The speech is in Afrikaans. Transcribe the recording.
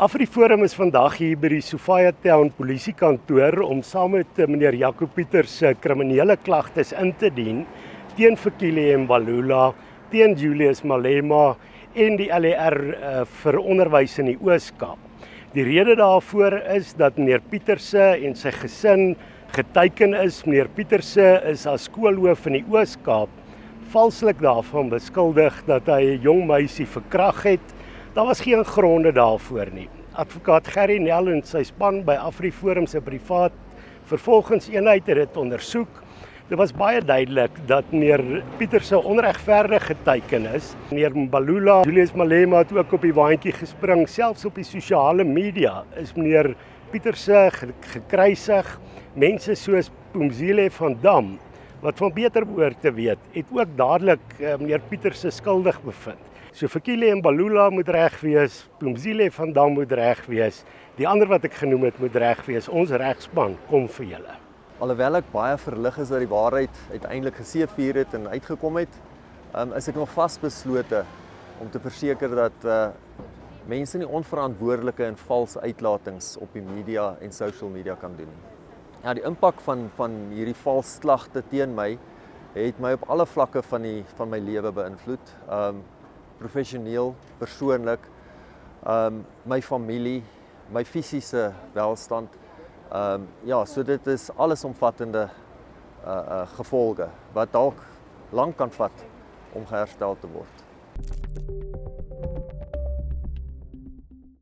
AfriForum is vandag hier by die Sophiatown polisiekantoor om saam met meneer Jaco Pieters se kriminele klagtes in te dien teen Fikile Mbalula, teen Julius Malema en die LER vir onderwys in die Oos-Kaap. Die rede daarvoor is dat meneer Pieters en sy gesin geteken is. Meneer Pieters is as skoolhoof in die Oos-Kaap valslik daarvan beskuldig dat hy 'n jong meisie verkrag het. Daar was geen gronde daarvoor nie. Advokaat Gerry Nel en sy span by AfriForum se privaat vervolgingseenheid het dit ondersoek. Dit was baie duidelik dat meneer Pieters onregverdig geteken is. Meneer Mbalula, Julius Malema het ook op die waantjie gespring, selfs op die sosiale media is meneer Pieters gekruisig. Mense soos Phumzile van Dam, wat van beter behoort te weet, het ook dadelik meneer Pieters skuldig bevind. So Fikile Mbalula moet reg wees, Phumzile van Dam moet reg wees, die ander wat ek genoem het moet reg wees. Ons regspan kom vir julle. Alhoewel ek baie verlig is dat die waarheid uiteindelik geseëvier het en uitgekom het, is ek nog vasbeslote om te verseker dat mense nie onverantwoordelike en vals uitlatings op die media en social media kan doen. Ja, die impak van hierdie vals klagte teen my het my op alle vlakke van my lewe beïnvloed. Professioneel, persoonlik, my familie, my fisiese welstand. Ja, so dit is allesomvattende gevolge wat dalk lank kan vat om geherstel te word.